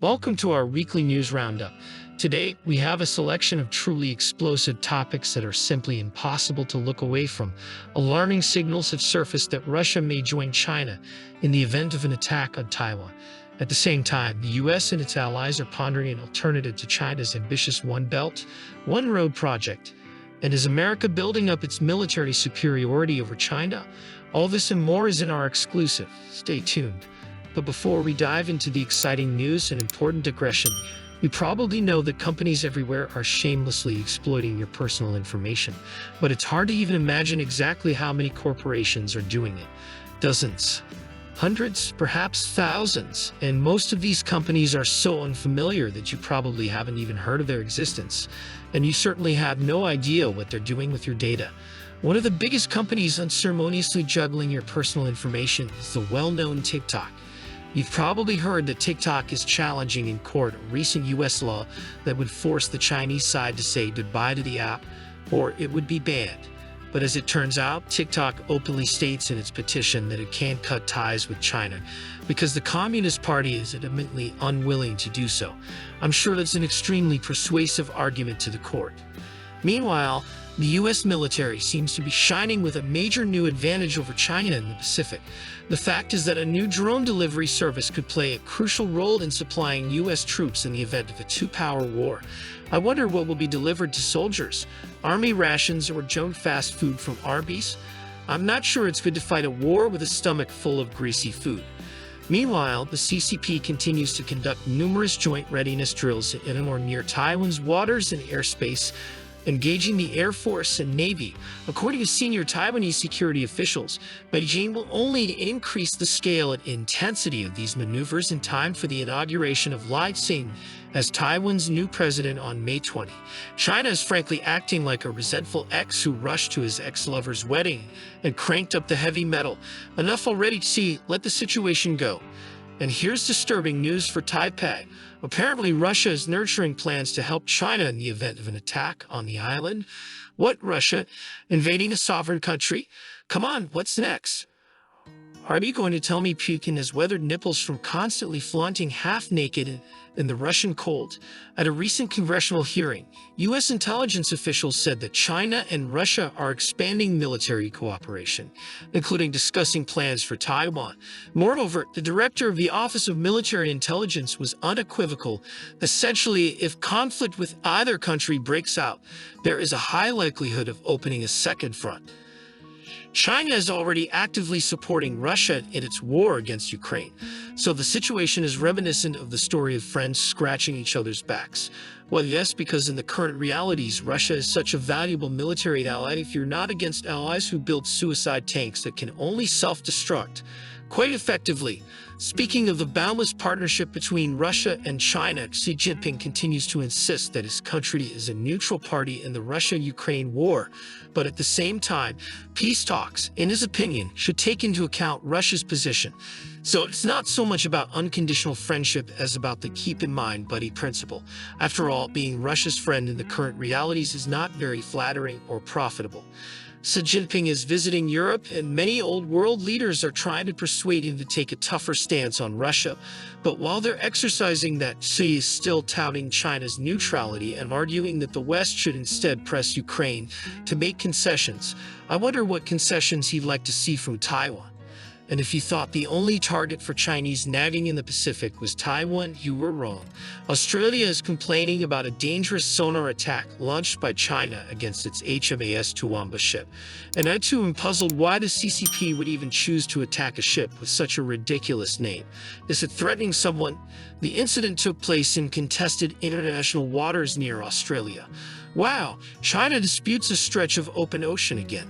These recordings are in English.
Welcome to our weekly news roundup. Today, we have a selection of truly explosive topics that are simply impossible to look away from. Alarming signals have surfaced that Russia may join China in the event of an attack on Taiwan. At the same time, the US and its allies are pondering an alternative to China's ambitious One Belt, One Road project. And is America building up its military superiority over China? All this and more is in our exclusive. Stay tuned. But before we dive into the exciting news and important digression, you probably know that companies everywhere are shamelessly exploiting your personal information. But it's hard to even imagine exactly how many corporations are doing it. Dozens, hundreds, perhaps thousands. And most of these companies are so unfamiliar that you probably haven't even heard of their existence. And you certainly have no idea what they're doing with your data. One of the biggest companies unceremoniously juggling your personal information is the well-known TikTok. You've probably heard that TikTok is challenging in court a recent US law that would force the Chinese side to say goodbye to the app, or it would be banned. But as it turns out, TikTok openly states in its petition that it can't cut ties with China because the Communist Party is adamantly unwilling to do so. I'm sure that's an extremely persuasive argument to the court. Meanwhile, the US military seems to be shining with a major new advantage over China in the Pacific. The fact is that a new drone delivery service could play a crucial role in supplying US troops in the event of a two-power war. I wonder what will be delivered to soldiers: army rations or junk fast food from Arby's? I'm not sure it's good to fight a war with a stomach full of greasy food. Meanwhile, the CCP continues to conduct numerous joint readiness drills in or near Taiwan's waters and airspace, engaging the Air Force and Navy. According to senior Taiwanese security officials, Beijing will only increase the scale and intensity of these maneuvers in time for the inauguration of Lai Tsing as Taiwan's new president on May 20. China is frankly acting like a resentful ex who rushed to his ex-lover's wedding and cranked up the heavy metal. Enough already to see, let the situation go. And here's disturbing news for Taipei. Apparently, Russia is nurturing plans to help China in the event of an attack on the island. What, Russia? Invading a sovereign country? Come on, what's next? Are you going to tell me Putin has weathered nipples from constantly flaunting half-naked in the Russian cold? At a recent congressional hearing, U.S. intelligence officials said that China and Russia are expanding military cooperation, including discussing plans for Taiwan. Moreover, the director of the Office of Military Intelligence was unequivocal. Essentially, if conflict with either country breaks out, there is a high likelihood of opening a second front. China is already actively supporting Russia in its war against Ukraine, so the situation is reminiscent of the story of friends scratching each other's backs. Well, yes, because in the current realities, Russia is such a valuable military ally if you're not against allies who build suicide tanks that can only self-destruct quite effectively. Speaking of the boundless partnership between Russia and China, Xi Jinping continues to insist that his country is a neutral party in the Russia-Ukraine war. But at the same time, peace talks, in his opinion, should take into account Russia's position. So it's not so much about unconditional friendship as about the keep in mind buddy principle. After all, being Russia's friend in the current realities is not very flattering or profitable. Xi Jinping is visiting Europe, and many old world leaders are trying to persuade him to take a tougher stance on Russia. But while they're exercising that, Xi is still touting China's neutrality and arguing that the West should instead press Ukraine to make concessions. I wonder what concessions he'd like to see from Taiwan. And if you thought the only target for Chinese nagging in the Pacific was Taiwan, you were wrong. Australia is complaining about a dangerous sonar attack launched by China against its HMAS Toowoomba ship. And I too am puzzled why the CCP would even choose to attack a ship with such a ridiculous name. Is it threatening someone? The incident took place in contested international waters near Australia. Wow, China disputes a stretch of open ocean again.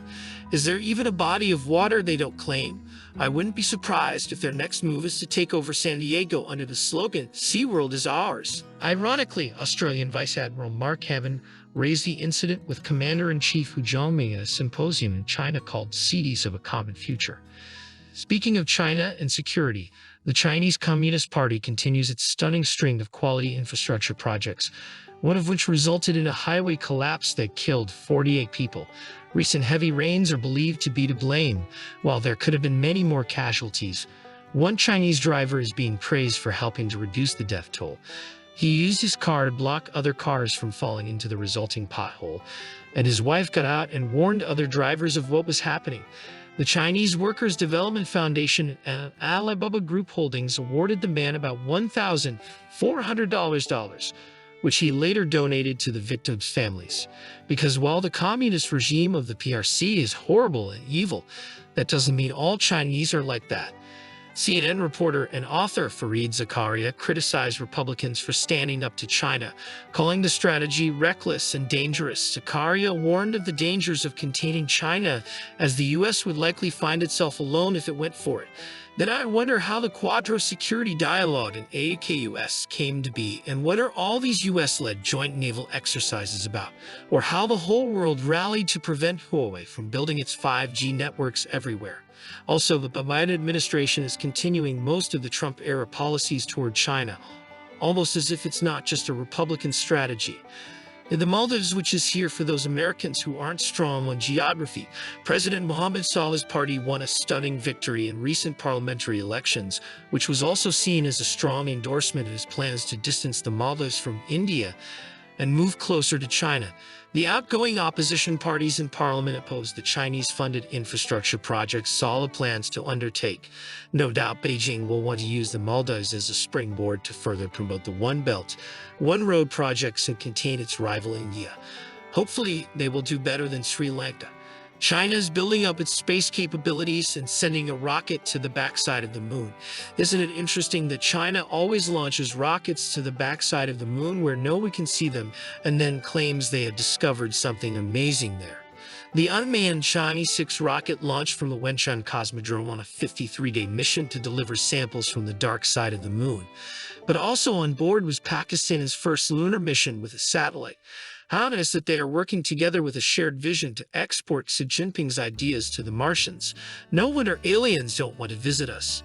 Is there even a body of water they don't claim? I wouldn't be surprised if their next move is to take over San Diego under the slogan, "SeaWorld is ours." Ironically, Australian Vice Admiral Mark Hammond raised the incident with Commander-in-Chief Hu Jongming at a symposium in China called Cities of a Common Future. Speaking of China and security, the Chinese Communist Party continues its stunning string of quality infrastructure projects, one of which resulted in a highway collapse that killed 48 people. Recent heavy rains are believed to be to blame, while there could have been many more casualties. One Chinese driver is being praised for helping to reduce the death toll. He used his car to block other cars from falling into the resulting pothole, and his wife got out and warned other drivers of what was happening. The Chinese Workers' Development Foundation and Alibaba Group Holdings awarded the man about $1,400, which he later donated to the victims' families. Because while the communist regime of the PRC is horrible and evil, that doesn't mean all Chinese are like that. CNN reporter and author Fareed Zakaria criticized Republicans for standing up to China, calling the strategy reckless and dangerous. Zakaria warned of the dangers of containing China, as the U.S. would likely find itself alone if it went for it. Then I wonder how the Quadro Security Dialogue in AUKUS came to be, and what are all these U.S.-led joint naval exercises about, or how the whole world rallied to prevent Huawei from building its 5G networks everywhere. Also, the Biden administration is continuing most of the Trump-era policies toward China, almost as if it's not just a Republican strategy. In the Maldives, which is here for those Americans who aren't strong on geography, President Mohammed Saleh's party won a stunning victory in recent parliamentary elections, which was also seen as a strong endorsement of his plans to distance the Maldives from India and move closer to China. The outgoing opposition parties in parliament opposed the Chinese-funded infrastructure projects Saleh plans to undertake. No doubt Beijing will want to use the Maldives as a springboard to further promote the One Belt, One Road projects and contain its rival India. Hopefully, they will do better than Sri Lanka. China is building up its space capabilities and sending a rocket to the backside of the moon. Isn't it interesting that China always launches rockets to the backside of the moon where no one can see them and then claims they have discovered something amazing there? The unmanned Chang'e 6 rocket launched from the Wenchun Cosmodrome on a 53-day mission to deliver samples from the dark side of the moon. But also on board was Pakistan's first lunar mission with a satellite. How nice that they are working together with a shared vision to export Xi Jinping's ideas to the Martians. No wonder aliens don't want to visit us.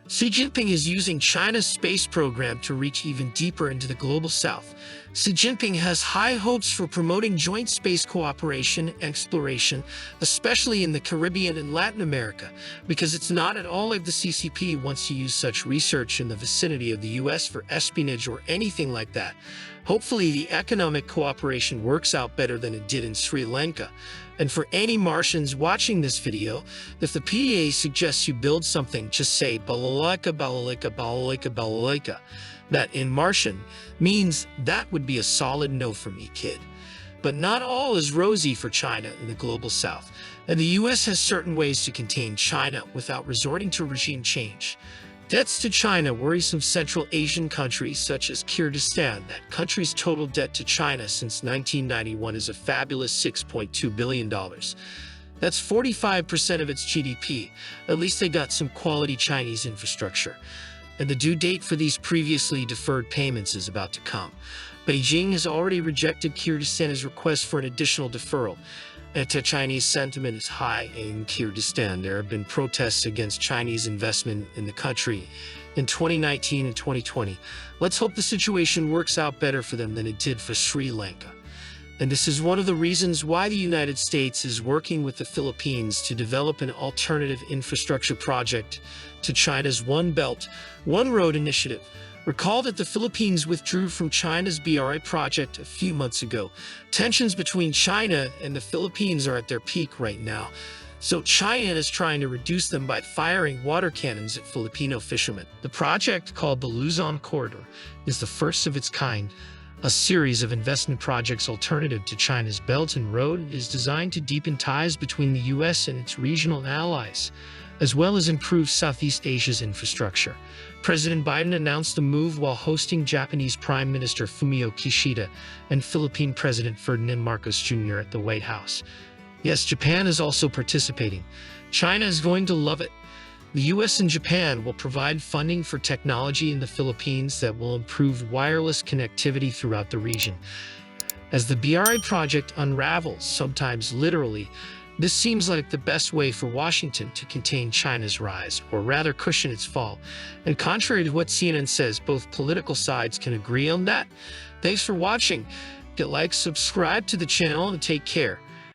Xi Jinping is using China's space program to reach even deeper into the global south. Xi Jinping has high hopes for promoting joint space cooperation and exploration, especially in the Caribbean and Latin America, because it's not at all like the CCP wants to use such research in the vicinity of the US for espionage or anything like that. Hopefully, the economic cooperation works out better than it did in Sri Lanka. And for any Martians watching this video, if the PDA suggests you build something, just say balalaika, balalaika, balalaika, balalaika. That in Martian means that would be a solid no for me, kid. But not all is rosy for China in the global south, and the US has certain ways to contain China without resorting to regime change. Debts to China worry some Central Asian countries such as Kyrgyzstan. That country's total debt to China since 1991 is a fabulous $6.2 billion. That's 45% of its GDP. At least they got some quality Chinese infrastructure. And the due date for these previously deferred payments is about to come. Beijing has already rejected Kyrgyzstan's request for an additional deferral. Anti-Chinese sentiment is high in Kyrgyzstan. There have been protests against Chinese investment in the country in 2019 and 2020. Let's hope the situation works out better for them than it did for Sri Lanka. And this is one of the reasons why the United States is working with the Philippines to develop an alternative infrastructure project to China's One Belt, One Road initiative. Recall that the Philippines withdrew from China's BRI project a few months ago. Tensions between China and the Philippines are at their peak right now, so China is trying to reduce them by firing water cannons at Filipino fishermen. The project, called the Luzon Corridor, is the first of its kind. A series of investment projects alternative to China's Belt and Road is designed to deepen ties between the U.S. and its regional allies, as well as improve Southeast Asia's infrastructure. President Biden announced the move while hosting Japanese Prime Minister Fumio Kishida and Philippine President Ferdinand Marcos Jr. at the White House. Yes, Japan is also participating. China is going to love it. The U.S. and Japan will provide funding for technology in the Philippines that will improve wireless connectivity throughout the region. As the BRI project unravels, sometimes literally, this seems like the best way for Washington to contain China's rise, or rather cushion its fall. And contrary to what CNN says, both political sides can agree on that. Thanks for watching. Hit like, subscribe to the channel, and take care.